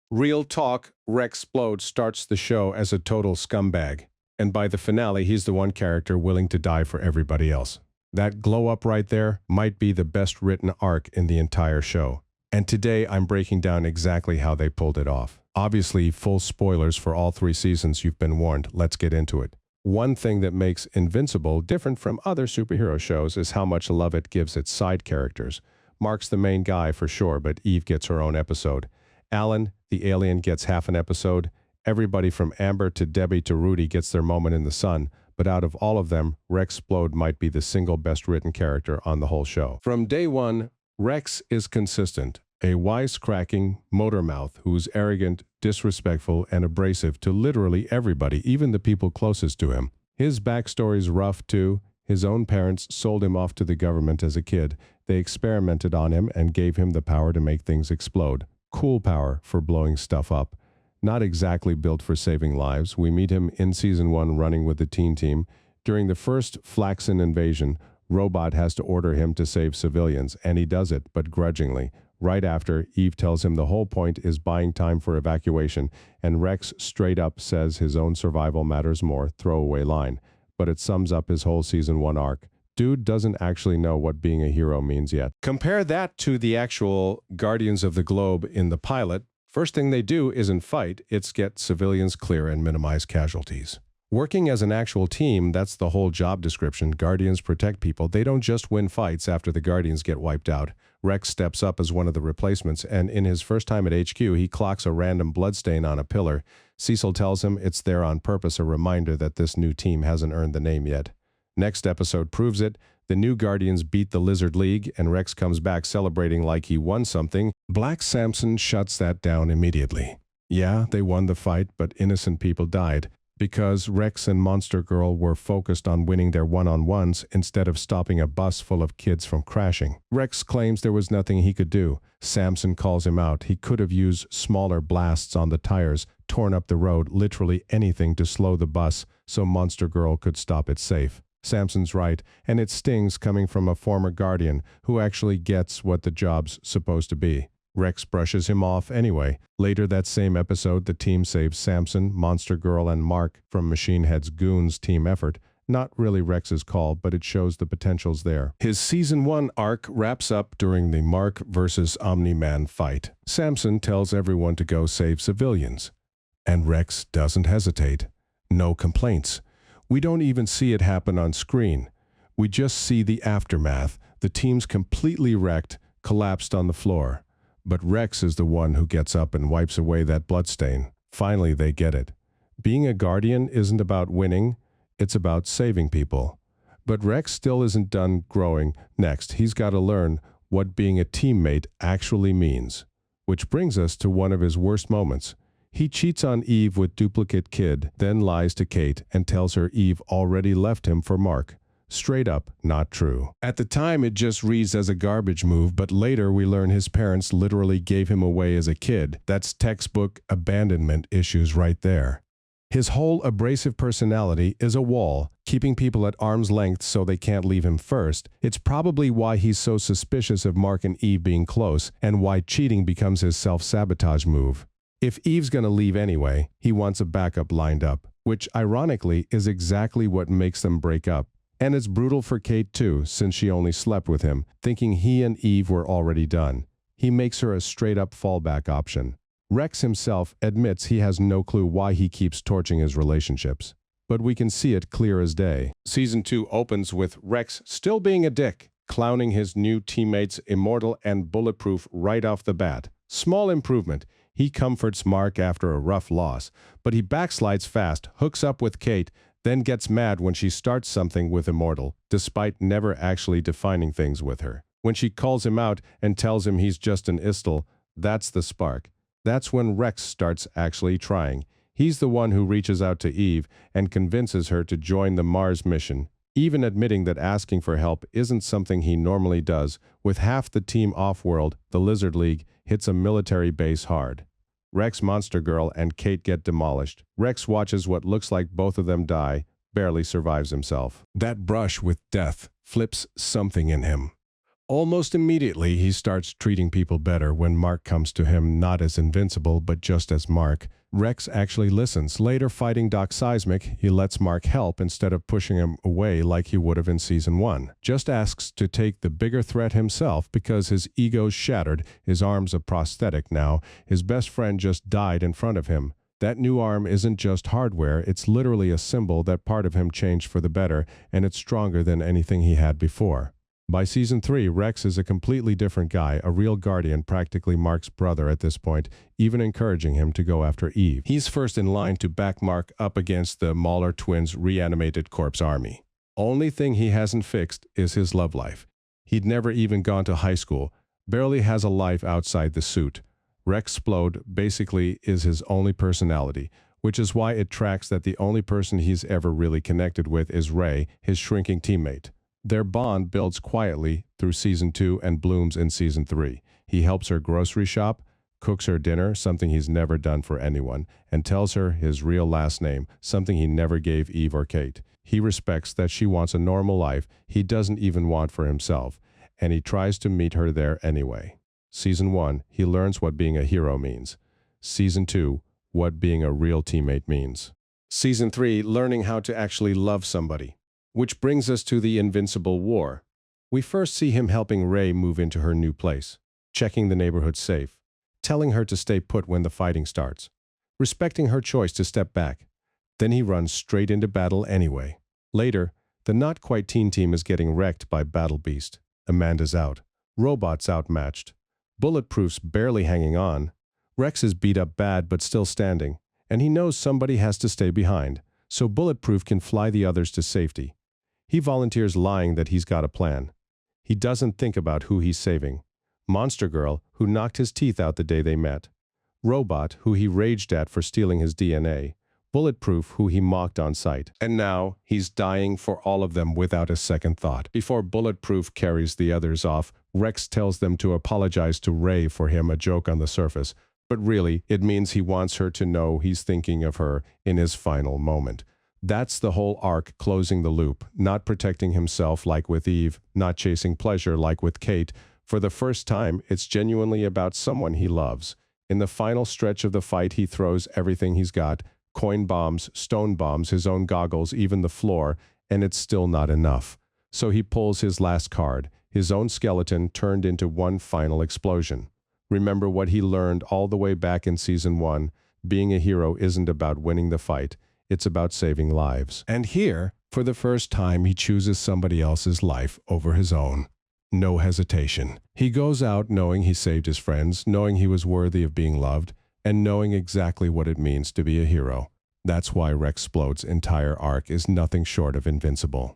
Real talk, Rex Splode starts the show as a total scumbag, and by the finale he's the one character willing to die for everybody else. That glow up right there might be the best written arc in the entire show. And today I'm breaking down exactly how they pulled it off. Obviously, full spoilers for all 3 seasons, you've been warned. Let's get into it. One thing that makes Invincible different from other superhero shows is how much love it gives its side characters. Mark's the main guy for sure, but Eve gets her own episode. Alan, the alien, gets half an episode. Everybody from Amber to Debbie to Rudy gets their moment in the sun. But out of all of them, Rex Splode might be the single best written character on the whole show. From day one, Rex is consistent. A wisecracking motor mouth who's arrogant, disrespectful, and abrasive to literally everybody, even the people closest to him. His backstory's rough too. His own parents sold him off to the government as a kid. They experimented on him and gave him the power to make things explode. Cool power for blowing stuff up. Not exactly built for saving lives. We meet him in Season 1 running with the teen team. During the first Flaxen invasion, Robot has to order him to save civilians, and he does it, but grudgingly. Right after, Eve tells him the whole point is buying time for evacuation, and Rex straight up says his own survival matters more, throwaway line. But it sums up his whole Season 1 arc. Dude doesn't actually know what being a hero means yet. Compare that to the actual Guardians of the Globe in the pilot. First thing they do isn't fight, it's get civilians clear and minimize casualties. Working as an actual team, that's the whole job description. Guardians protect people. They don't just win fights after the Guardians get wiped out. Rex steps up as one of the replacements, and in his first time at HQ, he clocks a random bloodstain on a pillar. Cecil tells him it's there on purpose, a reminder that this new team hasn't earned the name yet. Next episode proves it. The new Guardians beat the Lizard League, and Rex comes back celebrating like he won something. Black Samson shuts that down immediately. Yeah, they won the fight, but innocent people died. Because Rex and Monster Girl were focused on winning their one-on-ones instead of stopping a bus full of kids from crashing. Rex claims there was nothing he could do. Samson calls him out. He could have used smaller blasts on the tires, torn up the road, literally anything to slow the bus so Monster Girl could stop it safe. Samson's right, and it stings coming from a former Guardian who actually gets what the job's supposed to be. Rex brushes him off anyway. Later that same episode, the team saves Samson, Monster Girl, and Mark from Machine Head's goons team effort. Not really Rex's call, but it shows the potential's there. His Season 1 arc wraps up during the Mark versus Omni-Man fight. Samson tells everyone to go save civilians. And Rex doesn't hesitate. No complaints. We don't even see it happen on screen. We just see the aftermath. The team's completely wrecked, collapsed on the floor. But Rex is the one who gets up and wipes away that bloodstain. Finally, they get it. Being a Guardian isn't about winning, it's about saving people. But Rex still isn't done growing. Next, he's got to learn what being a teammate actually means. Which brings us to one of his worst moments. He cheats on Eve with duplicate kid, then lies to Kate and tells her Eve already left him for Mark. Straight up, not true. At the time, it just reads as a garbage move, but later we learn his parents literally gave him away as a kid. That's textbook abandonment issues right there. His whole abrasive personality is a wall, keeping people at arm's length so they can't leave him first. It's probably why he's so suspicious of Mark and Eve being close, and why cheating becomes his self-sabotage move. If Eve's gonna leave anyway, he wants a backup lined up, which ironically is exactly what makes them break up. And it's brutal for Kate too, since she only slept with him, thinking he and Eve were already done. He makes her a straight-up fallback option. Rex himself admits he has no clue why he keeps torching his relationships. But we can see it clear as day. Season 2 opens with Rex still being a dick, clowning his new teammates immortal and bulletproof right off the bat. Small improvement. He comforts Mark after a rough loss, but he backslides fast, hooks up with Kate, then gets mad when she starts something with Immortal, despite never actually defining things with her. When she calls him out and tells him he's just an Istel, that's the spark. That's when Rex starts actually trying. He's the one who reaches out to Eve and convinces her to join the Mars mission, even admitting that asking for help isn't something he normally does. With half the team off-world, the Lizard League hits a military base hard. Rex, Monster Girl, and Kate get demolished. Rex watches what looks like both of them die, barely survives himself. That brush with death flips something in him. Almost immediately, he starts treating people better when Mark comes to him not as Invincible, but just as Mark. Rex actually listens. Later, fighting Doc Seismic, he lets Mark help instead of pushing him away like he would have in Season 1. Just asks to take the bigger threat himself because his ego's shattered, his arm's a prosthetic now, his best friend just died in front of him. That new arm isn't just hardware, it's literally a symbol that part of him changed for the better, and it's stronger than anything he had before. By Season 3, Rex is a completely different guy, a real guardian, practically Mark's brother at this point, even encouraging him to go after Eve. He's first in line to back Mark up against the Mauler twins' reanimated corpse army. Only thing he hasn't fixed is his love life. He'd never even gone to high school, barely has a life outside the suit. Rex Splode basically is his only personality, which is why it tracks that the only person he's ever really connected with is Ray, his shrinking teammate. Their bond builds quietly through Season 2 and blooms in Season 3. He helps her grocery shop, cooks her dinner, something he's never done for anyone, and tells her his real last name, something he never gave Eve or Kate. He respects that she wants a normal life he doesn't even want for himself, and he tries to meet her there anyway. Season 1, he learns what being a hero means. Season 2, what being a real teammate means. Season 3, learning how to actually love somebody. Which brings us to the Invincible War. We first see him helping Ray move into her new place, checking the neighborhood safe, telling her to stay put when the fighting starts, respecting her choice to step back. Then he runs straight into battle anyway. Later, the not-quite-teen team is getting wrecked by Battle Beast. Amanda's out. Robot's outmatched. Bulletproof's barely hanging on. Rex is beat up bad but still standing, and he knows somebody has to stay behind, so Bulletproof can fly the others to safety. He volunteers lying that he's got a plan. He doesn't think about who he's saving. Monster Girl, who knocked his teeth out the day they met. Robot, who he raged at for stealing his DNA. Bulletproof, who he mocked on sight. And now, he's dying for all of them without a second thought. Before Bulletproof carries the others off, Rex tells them to apologize to Ray for him, a joke on the surface. But really, it means he wants her to know he's thinking of her in his final moment. That's the whole arc, closing the loop, not protecting himself like with Eve, not chasing pleasure like with Kate. For the first time, it's genuinely about someone he loves. In the final stretch of the fight, he throws everything he's got, coin bombs, stone bombs, his own goggles, even the floor, and it's still not enough. So he pulls his last card, his own skeleton turned into one final explosion. Remember what he learned all the way back in Season 1, being a hero isn't about winning the fight. It's about saving lives. And here, for the first time, he chooses somebody else's life over his own. No hesitation. He goes out knowing he saved his friends, knowing he was worthy of being loved, and knowing exactly what it means to be a hero. That's why Rex Splode's entire arc is nothing short of invincible.